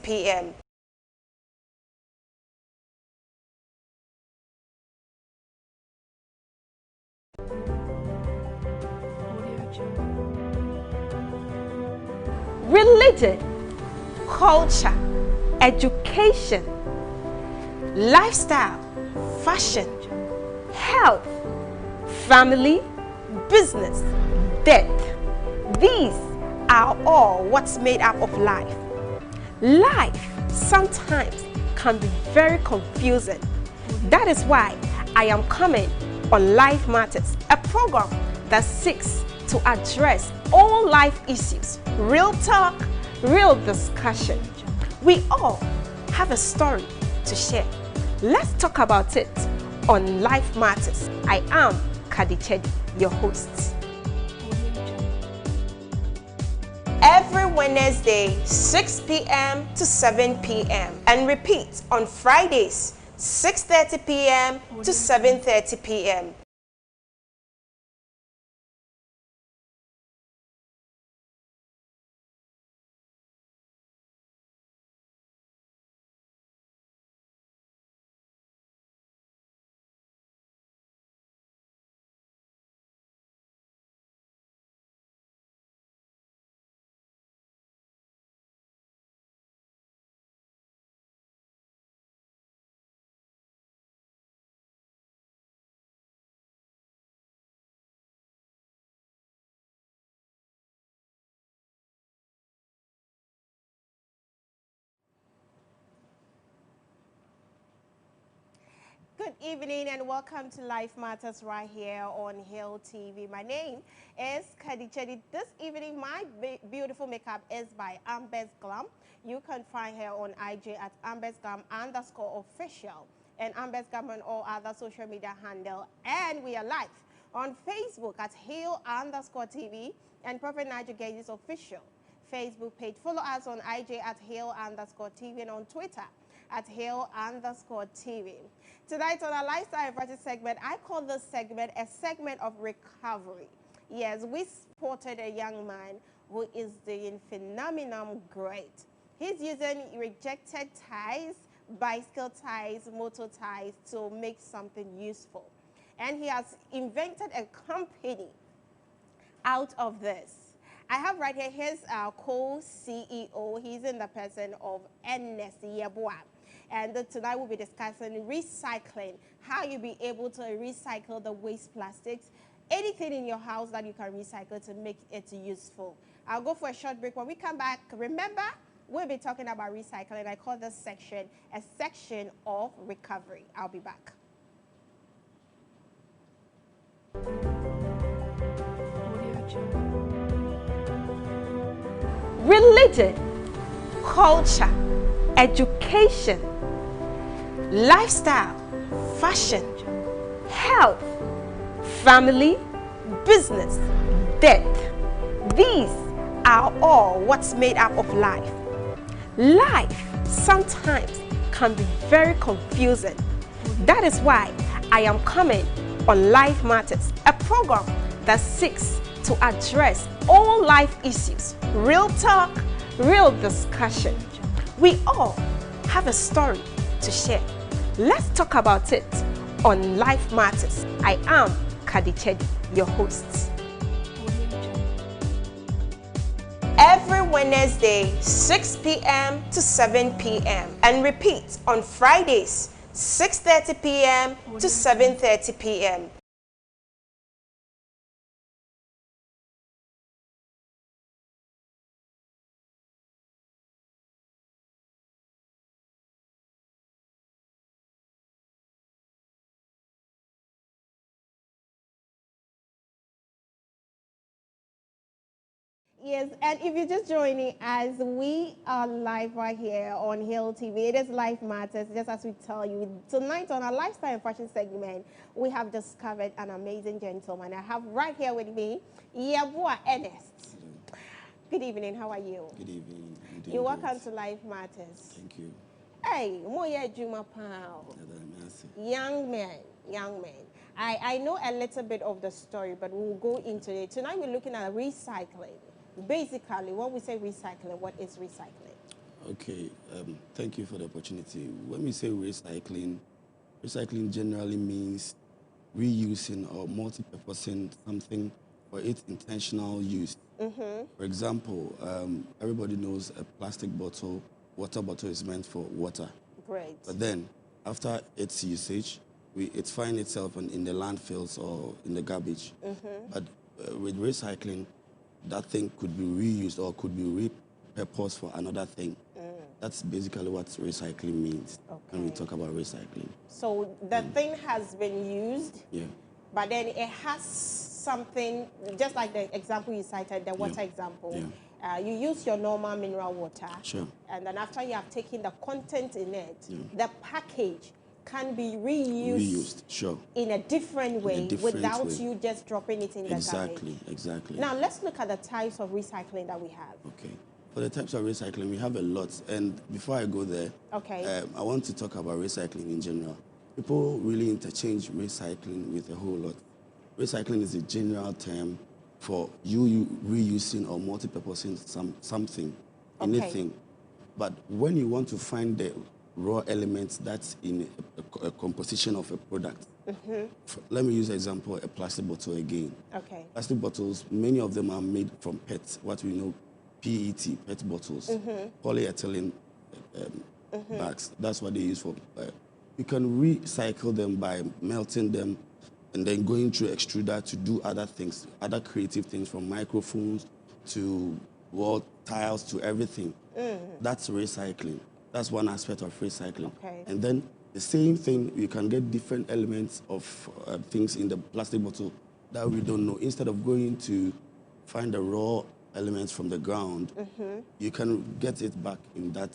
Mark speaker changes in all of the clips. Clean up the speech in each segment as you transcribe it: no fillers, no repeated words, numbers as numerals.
Speaker 1: p.m. Religion, culture, education, lifestyle, fashion, health, family, business, death. These are all what's made up of life. Life sometimes can be very confusing. That is why I am coming on Life Matters, a program that seeks to address all life issues. Real talk, real discussion. We all have a story to share. Let's talk about it on Life Matters. I am KHADI-TSEDI, your host. Every Wednesday, 6 p.m. to 7 p.m. and repeat on Fridays, 6:30 p.m. to 7:30 p.m. Good evening and welcome to Life Matters right here on Hill TV. My name is KHADI-TSEDI. This evening, my beautiful makeup is by Ambers Glam. You can find her on IG at @AmbersGlam_official and Ambers Glam on all other social media handle. And we are live on Facebook at Hill_TV and Prophet Nigel Gages Official Facebook page. Follow us on IG at Hill_TV and on Twitter at Hill_TV. Tonight on our Lifestyle and Fashion segment, I call this segment a segment of recovery. Yes, we spotted a young man who is doing phenomenal great. He's using rejected ties, bicycle ties, motor ties to make something useful. And he has invented a company out of this. I have right here his co-CEO. He's in the person of Ernest Yeboah. And tonight we'll be discussing recycling, how you'll be able to recycle the waste plastics, anything in your house that you can recycle to make it useful. I'll go for a short break. When we come back, remember, we'll be talking about recycling. I call this section a section of recovery. I'll be back. Religion, culture, education, lifestyle, fashion, health, family, business, death. These are all what's made up of life. Life sometimes can be very confusing. That is why I am coming on Life Matters, a program that seeks to address all life issues. Real talk, real discussion. We all have a story to share. Let's talk about it on Life Matters. I am KHADI-TSEDI, your host. Every Wednesday, 6 p.m. to 7 p.m. and repeat on Fridays, 6:30 p.m. to 7:30 p.m. Yes, and if you're just joining us, we are live right here on Hill TV. It is Life Matters, just as we tell you. Tonight on our Lifestyle and Fashion segment, we have discovered an amazing gentleman. I have right here with me, Yeboah Ernest. Good evening, how are you?
Speaker 2: Good evening.
Speaker 1: You're welcome to Life Matters.
Speaker 2: Thank you.
Speaker 1: Hey, Moya Juma Pao. Young man. I know a little bit of the story, but we'll go into it. Tonight we're looking at recycling. Basically, when we say recycling, what is recycling?
Speaker 2: Okay, thank you for the opportunity. When we say recycling, recycling generally means reusing or multi-purposing something for its intentional use. For example, everybody knows a plastic bottle, water bottle is meant for water.
Speaker 1: Great.
Speaker 2: But then, after its usage, it finds itself in the landfills or in the garbage. But with recycling, that thing could be reused or could be repurposed for another thing. That's basically what recycling means when we talk about recycling.
Speaker 1: So the thing has been used,
Speaker 2: Yeah.
Speaker 1: but then it has something, just like the example you cited, the water example.
Speaker 2: Yeah.
Speaker 1: You use your normal mineral water.
Speaker 2: Sure.
Speaker 1: And then after you have taken the content in it, the package can be reused,
Speaker 2: Sure.
Speaker 1: in a different way without
Speaker 2: way.
Speaker 1: you just dropping it in the garbage.
Speaker 2: Exactly.
Speaker 1: Now let's look at the types of recycling that we have.
Speaker 2: Okay. For the types of recycling, we have a lot. And before I go there, I want to talk about recycling in general. People really interchange recycling with a whole lot. Recycling is a general term for you reusing or multi-purposing something, anything. But when you want to find the raw elements that's in a composition of a product, let me use an example, a plastic bottle again. Plastic bottles, many of them are made from PET, what we know, PET, PET bottles, polyethylene bags. That's what they use for. You can recycle them by melting them and then going through extruder to do other things, other creative things, from microphones to wall tiles to everything. That's recycling. That's one aspect of recycling. And then the same thing, you can get different elements of things in the plastic bottle that we don't know. Instead of going to find the raw elements from the ground, you can get it back in that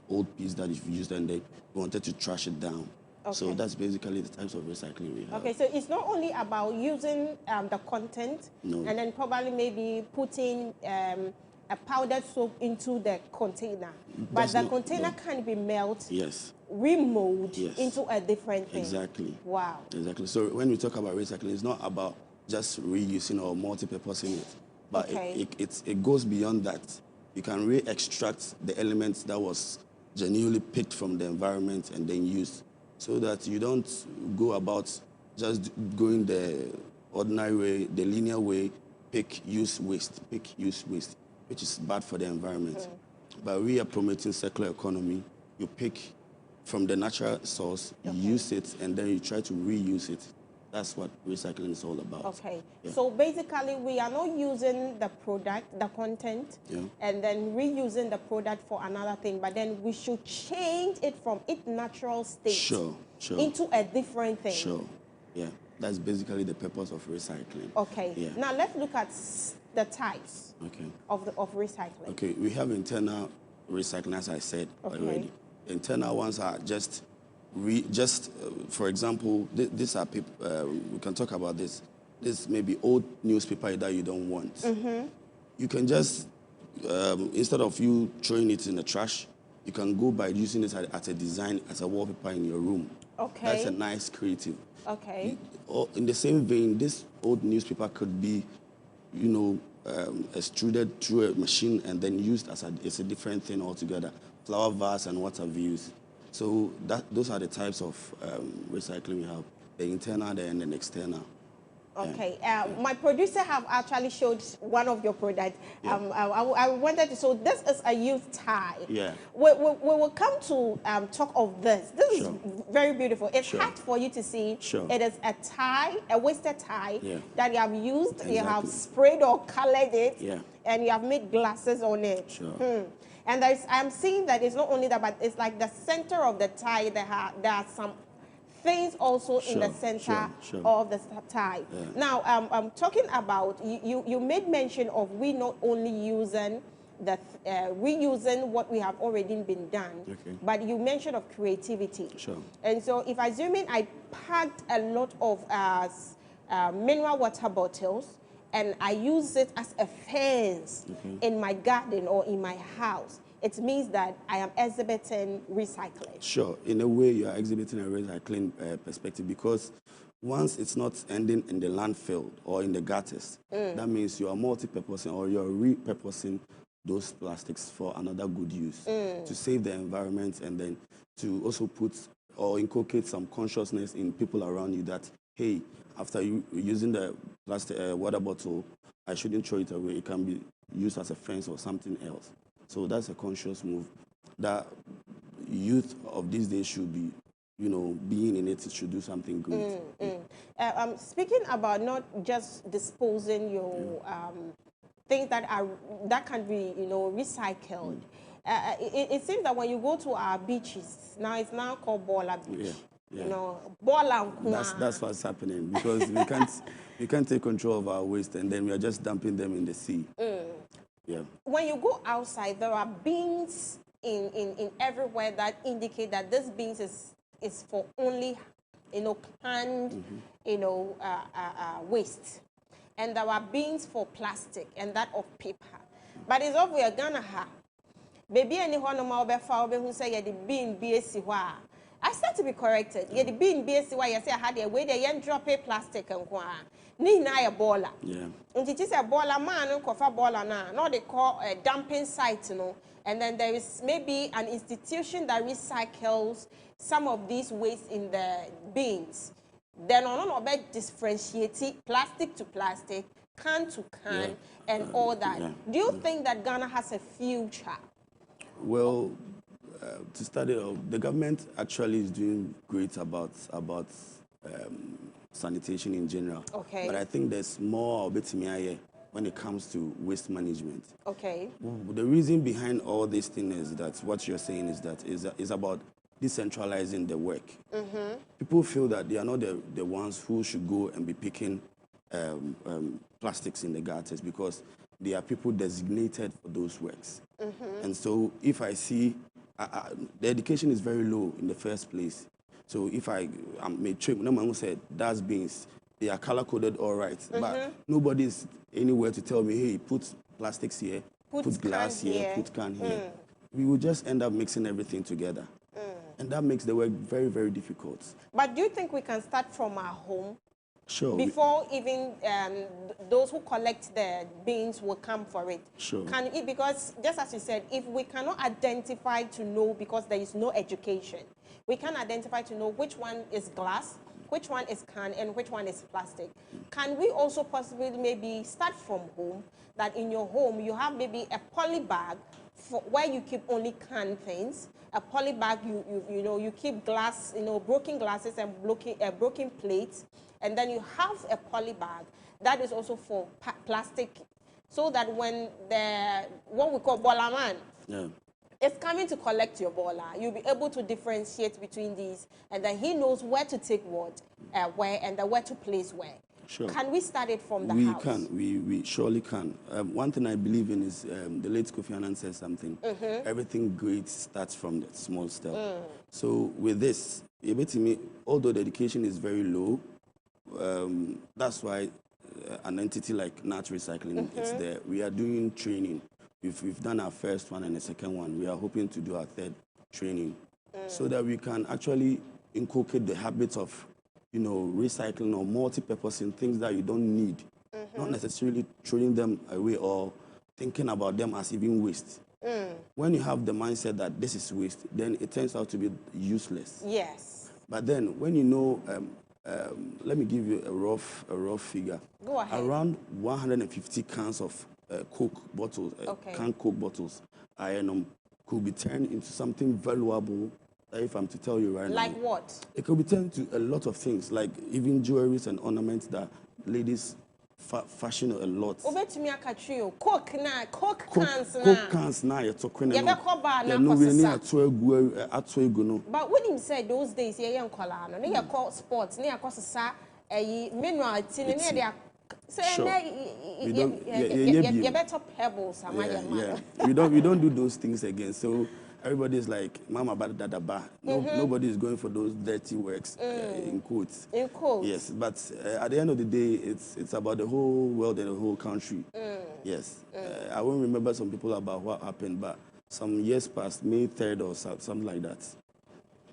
Speaker 2: old piece that you've used and they wanted to trash it down. So that's basically the types of recycling we have.
Speaker 1: So it's not only about using the content and then probably maybe putting a powdered soap into the container, but the container can be melted, remolded into a different thing.
Speaker 2: Exactly.
Speaker 1: Wow.
Speaker 2: Exactly. So when we talk about recycling, it's not about just reusing or multi-purposing it, but it goes beyond that. You can re-extract the elements that was genuinely picked from the environment and then used, so that you don't go about just going the ordinary way, the linear way, pick, use, waste, which is bad for the environment. But we are promoting circular economy. You pick from the natural source, you use it, and then you try to reuse it. That's what recycling is all about.
Speaker 1: So basically, we are not using the product, the content, and then reusing the product for another thing, but then we should change it from its natural state into a different thing.
Speaker 2: That's basically the purpose of recycling.
Speaker 1: Now let's look at the types of recycling.
Speaker 2: We have internal recycling, as I said already. Internal ones are just for example, these are people, we can talk about this. This may be old newspaper that you don't want. You can just, instead of you throwing it in the trash, you can go by using it as a design, as a wallpaper in your room. That's a nice creative. In the same vein, this old newspaper could be, extruded through a machine and then used as a different thing altogether. Flower vase and what have you used. So those are the types of recycling we have, the internal and the external.
Speaker 1: My producer have actually showed one of your products. I wanted to, so this is a youth tie. We will come to talk of this. This is very beautiful. It's hard for you to see. It is a tie, a wasted tie that you have used, you have sprayed or colored it, and you have made glasses on it. And I'm seeing that it's not only that, but it's like the center of the tie, there are some things also in the center of the tie. Now, I'm talking about, you made mention of we not only using reusing what we have already been done, but you mentioned of creativity. And so if I zoom in, I packed a lot of mineral water bottles, and I use it as a fence in my garden or in my house. It means that I am exhibiting recycling.
Speaker 2: In a way, you are exhibiting a recycling perspective, because once it's not ending in the landfill or in the gutters, that means you are multi-purposing or you are repurposing those plastics for another good use, to save the environment, and then to also put or inculcate some consciousness in people around you that, hey, after you using the plastic water bottle, I shouldn't throw it away. It can be used as a fence or something else. So that's a conscious move that youth of these days should be, being in it should do something great.
Speaker 1: Speaking about not just disposing your things that can be, recycled. It seems that when you go to our beaches, now it's now called Bola Beach. Yeah. Bola.
Speaker 2: That's what's happening, because we can't take control of our waste, and then we are just dumping them in the sea. Yeah.
Speaker 1: When you go outside, there are bins in everywhere that indicate that this bins is for only, canned, waste. And there are bins for plastic and that of paper. But it's over we're gonna have. Baby, anyone no more who say yeah the bin BSC. I start to be corrected. Yeah, the bin BSC why you say I had a way they drop a plastic and ni na a baller.
Speaker 2: Yeah.
Speaker 1: And it is a baller man kofa baller na. Now they call a dumping site, And then there is maybe an institution that recycles some of these waste in the bins. Then on about differentiating plastic to plastic, can to can, and all that.
Speaker 2: Yeah.
Speaker 1: Do you think that Ghana has a future?
Speaker 2: Well, to start it off, the government actually is doing great about sanitation in general.
Speaker 1: Okay.
Speaker 2: But I think there's more when it comes to waste management.
Speaker 1: Okay.
Speaker 2: The reason behind all this thing is that what you're saying is about decentralizing the work. People feel that they are not the ones who should go and be picking plastics in the gutters, because there are people designated for those works. And so if I see, the education is very low in the first place. So if I may trip, no one said dustbins, they are color-coded all right, but nobody's anywhere to tell me, hey, put plastics here, put glass here, put can here. We will just end up mixing everything together. And that makes the work very, very difficult.
Speaker 1: But do you think we can start from our home?
Speaker 2: Sure.
Speaker 1: Before even those who collect the bins will come for it.
Speaker 2: Sure.
Speaker 1: Because just as you said, if we cannot identify to know, because there is no education, we can identify to know which one is glass, which one is can, and which one is plastic. Can we also possibly maybe start from home, that in your home you have maybe a poly bag where you keep only canned things, a poly bag you keep glass, broken glasses and broken plates, and then you have a poly bag that is also for plastic, so that when what we call bola man is coming to collect your bola, you'll be able to differentiate between these, and then he knows where to take what, where, and then where to place where.
Speaker 2: Sure.
Speaker 1: Can we start it from the house?
Speaker 2: We surely can. One thing I believe in is the late Kofi Annan says something. Everything great starts from the small step. So with this, although the education is very low, that's why an entity like Nat Recycling, it's there. We are doing training. We've done our first one and the second one. We are hoping to do our third training, so that we can actually inculcate the habits of recycling or multi-purposing things that you don't need, not necessarily throwing them away or thinking about them as even waste. When you have the mindset that this is waste, then it turns out to be useless.
Speaker 1: Yes.
Speaker 2: But then when let me give you a rough figure.
Speaker 1: Go ahead.
Speaker 2: Around 150 cans of Coke bottles, canned Coke bottles, could be turned into something valuable. If I'm to tell you right now.
Speaker 1: Like what?
Speaker 2: It could be turned to a lot of things, like even jewelries and ornaments that ladies fashion a lot.
Speaker 1: Coke cans
Speaker 2: Coke cans now you're talking
Speaker 1: about. But when him said those days, yeah, you call sports, you call mineral tin, you better pebbles.
Speaker 2: We don't do those things again. So everybody is like, Mama Badadaba. Nobody is going for those dirty works, in quotes.
Speaker 1: In quotes.
Speaker 2: Yes, but at the end of the day, it's about the whole world and the whole country. Yes. I won't remember some people about what happened, but some years past, May 3rd or something like that,